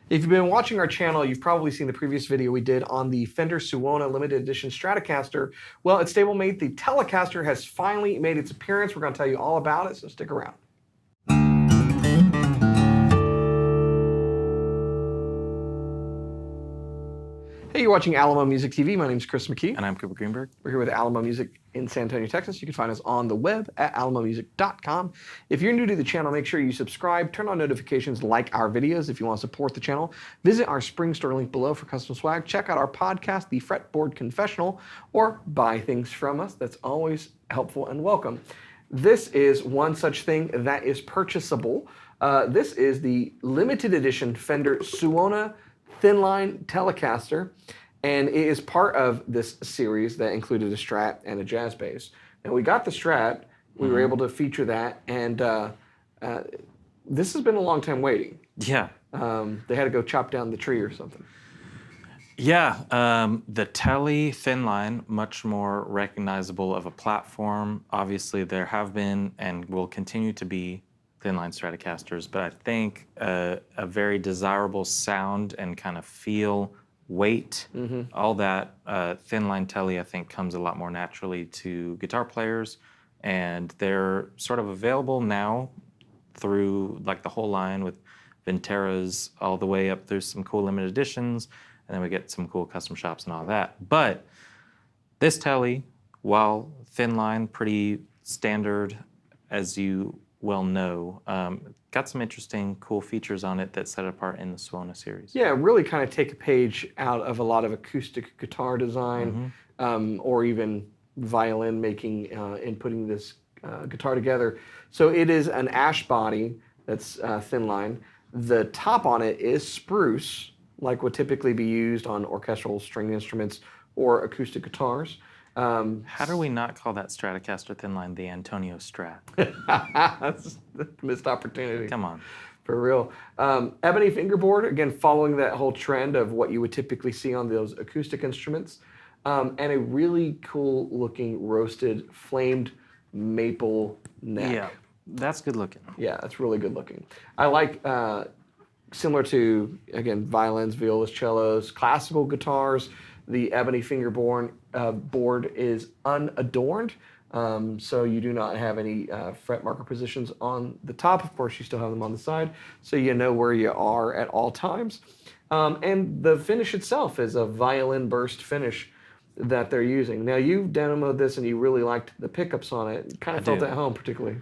If you've been watching our channel, you've probably seen the previous video we did on the Fender Suona limited edition Stratocaster. Well, its stablemate, the Telecaster, has finally made its appearance. We're going to tell you all about it, so stick around. Hey, you're watching Alamo Music TV. My name is Chris McKee. And I'm Cooper Greenberg. We're here with Alamo Music in San Antonio, Texas. You can find us on the web at alamomusic.com. If you're new to the channel, make sure you subscribe, turn on notifications, like our videos if you want to support the channel. Visit our Spring store link below for custom swag. Check out our podcast, the Fretboard Confessional, or buy things from us. That's always helpful and welcome. This is one such thing that is purchasable. This is the limited edition Fender Suona Thinline Telecaster, and it is part of this series that included a Strat and a jazz bass. And we got the Strat, we were able to feature that, and this has been a long time waiting. Yeah. They had to go chop down the tree or something. Yeah, the Tele Thinline, much more recognizable of a platform. Obviously, there have been and will continue to be Thinline Stratocasters, but I think a very desirable sound and kind of feel, weight, all that, Thinline Tele I think comes a lot more naturally to guitar players, and they're sort of available now through like the whole line with Venteras all the way up through some cool limited editions, and then we get some cool custom shops and all that. But this Tele, while Thinline, pretty standard as you well know, got some interesting, cool features on it that set it apart in the Suona series. Yeah, really kind of take a page out of a lot of acoustic guitar design, or even violin making in putting this guitar together. So it is an ash body that's Thinline. The top on it is spruce, like would typically be used on orchestral string instruments or acoustic guitars. How do we not call that Stratocaster Thinline the Antonio Strat? That's a missed opportunity. Come on. For real. Ebony fingerboard, again, following that whole trend of what you would typically see on those acoustic instruments. And a really cool looking roasted flamed maple neck. Yeah, that's good looking. Yeah, that's really good looking. I like, similar to, again, violins, violas, cellos, classical guitars, the ebony fingerboard board is unadorned, so you do not have any fret marker positions on the top. Of course, you still have them on the side, so you know where you are at all times. And the finish itself is a violin burst finish that they're using. Now, you demoed this and you really liked the pickups on it. Kind of felt at home, particularly.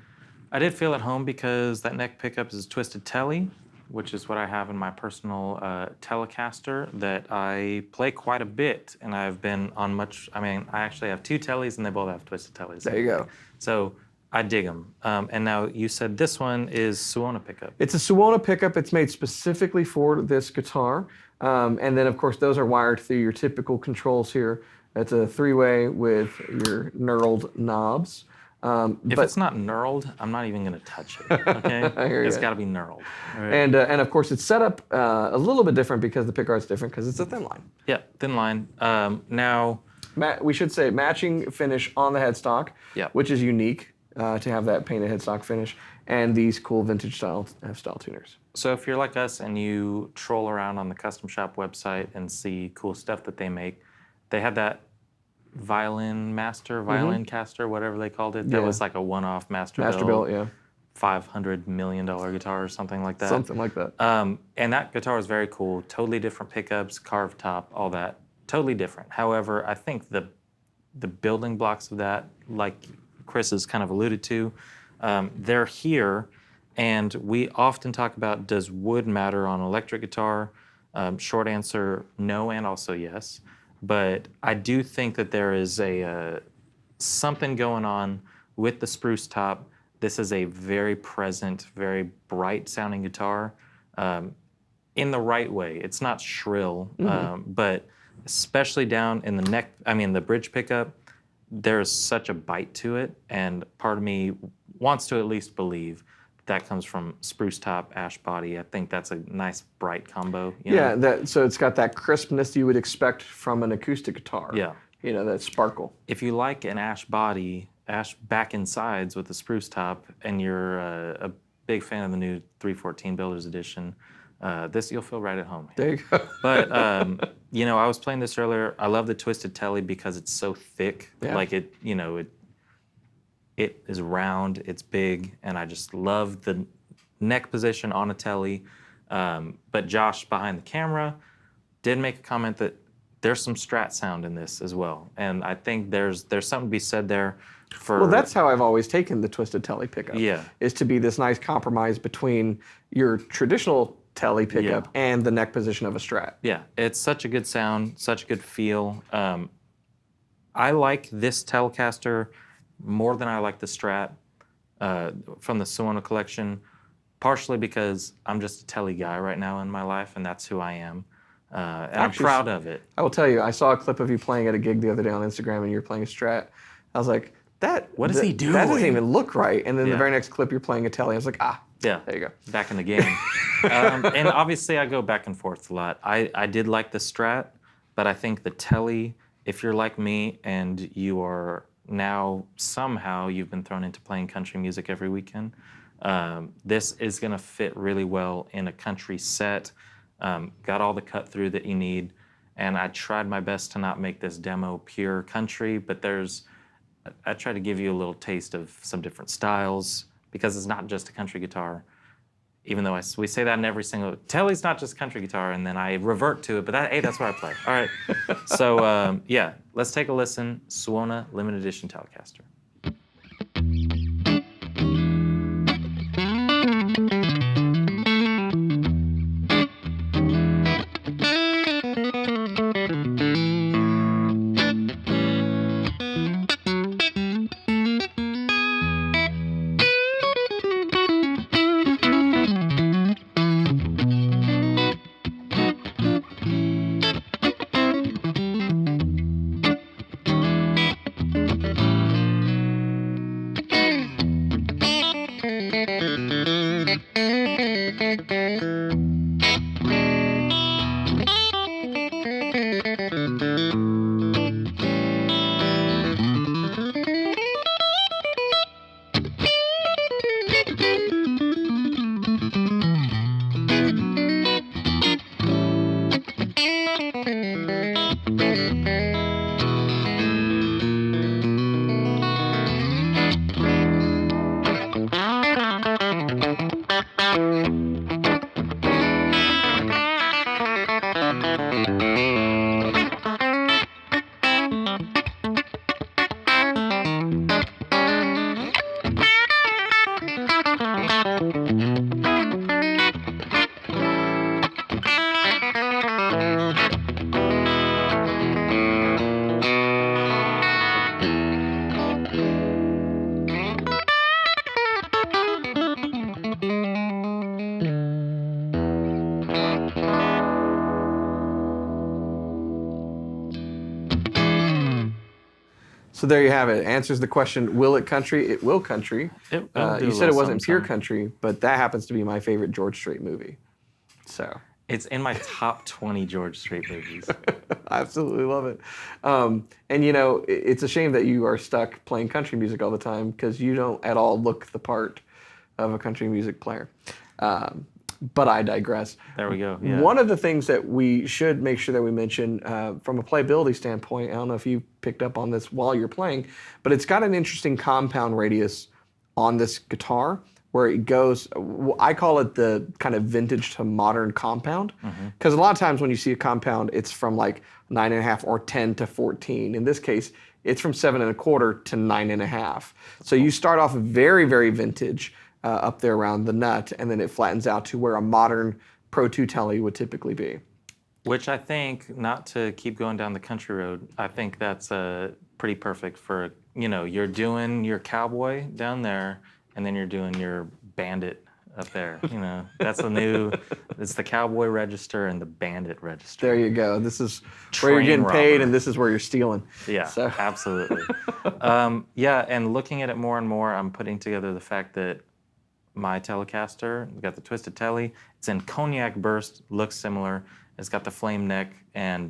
I did feel at home because that neck pickup is a twisted Tele, which is what I have in my personal Telecaster that I play quite a bit, and I've been on much. I mean, I actually have two Teles, and they both have twisted Teles. There you go. So I dig them. And now you said this one is Suona pickup. It's a Suona pickup. It's made specifically for this guitar, and then of course those are wired through your typical controls here. It's a three-way with your knurled knobs. If it's not knurled, I'm not even going to touch it. Okay, it's got to be knurled. Right. And of course, it's set up a little bit different because the pickguard's different because it's a thin line. Yeah, thin line. Now, we should say matching finish on the headstock, which is unique to have that painted headstock finish, and these cool vintage style tuners. So if you're like us and you troll around on the custom shop website and see cool stuff that they make, they had that Violin caster, whatever they called it. That was like a one-off master build, yeah. $500 million guitar or something like that. Something like that. And that guitar is very cool. Totally different pickups, carved top, all that. Totally different. However, I think the building blocks of that, like Chris has kind of alluded to, they're here. And we often talk about, does wood matter on electric guitar? Short answer, no, and also yes. But I do think that there is something going on with the spruce top. This is a very present, very bright sounding guitar in the right way. It's not shrill, but especially down in the neck, the bridge pickup, there's such a bite to it. And part of me wants to at least believe that comes from spruce top, ash body. I think that's a nice bright combo. You know? So it's got that crispness you would expect from an acoustic guitar. Yeah. You know, that sparkle. If you like an ash body, ash back and sides with the spruce top, and you're a big fan of the new 314 Builders Edition, This you'll feel right at home. There you go. But I was playing this earlier. I love the twisted Tele because it's so thick. Yeah. Like it is round, it's big, and I just love the neck position on a Tele. But Josh behind the camera did make a comment that there's some Strat sound in this as well, and I think there's something to be said there. Well, that's how I've always taken the twisted Tele pickup. Yeah. Is to be this nice compromise between your traditional Tele pickup and the neck position of a Strat. Yeah, it's such a good sound, such a good feel. I like this Telecaster more than I like the Strat from the Suona collection, partially because I'm just a Tele guy right now in my life, and that's who I am. And I'm proud of it. I will tell you, I saw a clip of you playing at a gig the other day on Instagram, and you're playing a Strat. I was like, what is he doing? That doesn't even look right. And then the Yeah. very next clip, you're playing a Tele. I was like, Yeah, there you go. back in the game. And obviously, I go back and forth a lot. I did like the Strat, but I think the Tele, if you're like me and you are now somehow you've been thrown into playing country music every weekend, this is going to fit really well in a country set. Got all the cut through that you need. And I tried my best to not make this demo pure country, but I try to give you a little taste of some different styles because it's not just a country guitar. Even though we say that in every single, Tele's not just country guitar, and then I revert to it, but that's where I play. All right. So let's take a listen. Suona Limited Edition Telecaster. So there you have it. Answers the question, will it country? It will country. It'll do You a said it little wasn't pure something. country, but that happens to be my favorite George Strait movie. So It's in my top 20 George Strait movies. I absolutely love it. And it's a shame that you are stuck playing country music all the time because you don't at all look the part of a country music player. But I digress. There we go. Yeah. One of the things that we should make sure that we mention from a playability standpoint, I don't know if you picked up on this while you're playing, but it's got an interesting compound radius on this guitar where it goes, I call it the kind of vintage to modern compound. Because a lot of times when you see a compound, it's from like 9.5 or 10 to 14. In this case, it's from 7.25 to 9.5. So you start off very, very vintage up there around the nut, and then it flattens out to where a modern Pro 2 Tele would typically be. Which I think, not to keep going down the country road, I think that's pretty perfect for, you're doing your cowboy down there, and then you're doing your bandit up there. That's it's the cowboy register and the bandit register. There you go. This is where you're Train getting paid, robber. and this is where you're stealing. Yeah, So. absolutely. And looking at it more and more, I'm putting together the fact that my Telecaster, we've got the twisted Tele. It's in cognac burst, looks similar. It's got the flame neck, and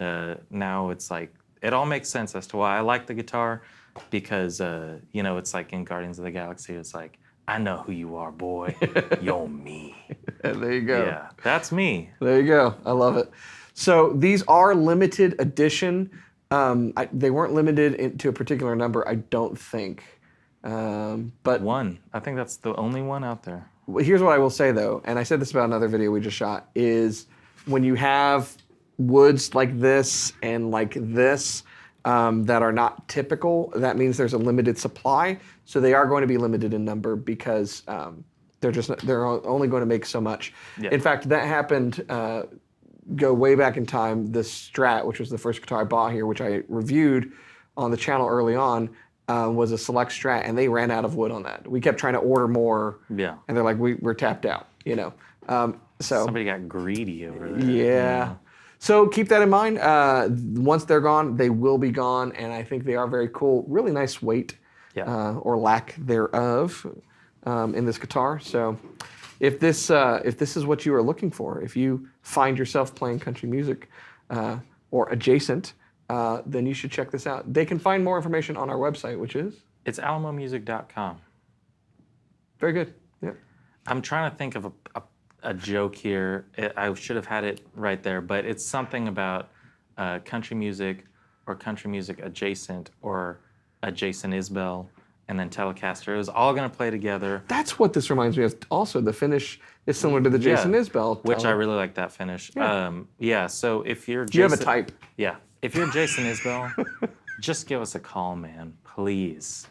now it's like, it all makes sense as to why I like the guitar, because, it's like in Guardians of the Galaxy, it's like I know who you are, boy. You're me. There you go. Yeah, that's me. There you go. I love it. So these are limited edition. They weren't limited to a particular number, I don't think. But One. I think that's the only one out there. here's what I will say though, and I said this about another video we just shot, is when you have woods like this and like this that are not typical, that means there's a limited supply. So they are going to be limited in number because they're only going to make so much. Yeah. In fact, that happened. Go way back in time. The Strat, which was the first guitar I bought here, which I reviewed on the channel early on, was a select Strat, and they ran out of wood on that. We kept trying to order more, Yeah. and they're like, we're tapped out, you know. So Somebody got greedy over there. yeah. So keep that in mind. Once they're gone, they will be gone, and I think they are very cool. Really nice weight, Yeah. or lack thereof, in this guitar. So if this is what you are looking for, if you find yourself playing country music or adjacent, then you should check this out. They can find more information on our website, which is It's alamomusic.com. very good. Yeah. I'm trying to think of a joke here. I should have had it right there, but it's something about country music or country music adjacent or adjacent Isbell and then Telecaster. It was all going to play together. That's what this reminds me of. Also, the finish is similar to the Jason Isbell. Which I really like that finish. Yeah. So if you're Jason, Do you have a type? Yeah. If you're Jason Isbell, just give us a call, man. Please.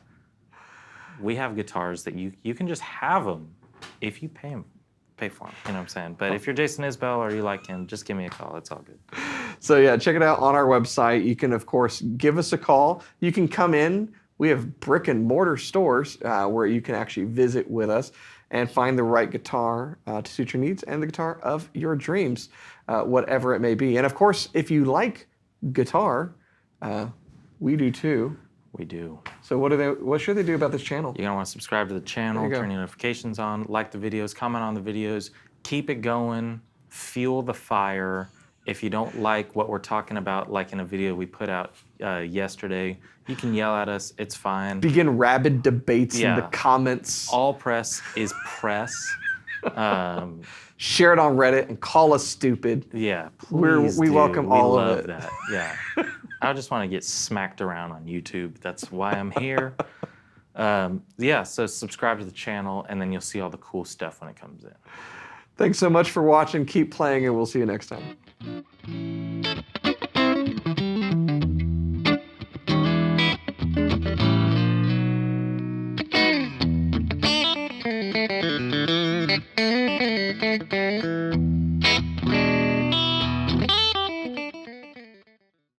We have guitars that you can just have them if you pay for them. You know what I'm saying? But if you're Jason Isbell or you like him, just give me a call. It's all good. So yeah, check it out on our website. You can, of course, give us a call. You can come in. We have brick and mortar stores where you can actually visit with us and find the right guitar to suit your needs and the guitar of your dreams, whatever it may be. And of course, if you like guitar, we do too. We do. So what should they do about this channel? You're going to want to subscribe to the channel, turn your notifications on, like the videos, comment on the videos, keep it going, fuel the fire. If you don't like what we're talking about, like in a video we put out yesterday, you can yell at us. It's fine. Begin rabid debates in the comments. All press is press. Share it on Reddit and call us stupid. Yeah, please we do. welcome all of it. We love that. Yeah. I just want to get smacked around on YouTube. That's why I'm here. Yeah, so subscribe to the channel, and then you'll see all the cool stuff when it comes in. Thanks so much for watching. Keep playing, and we'll see you next time.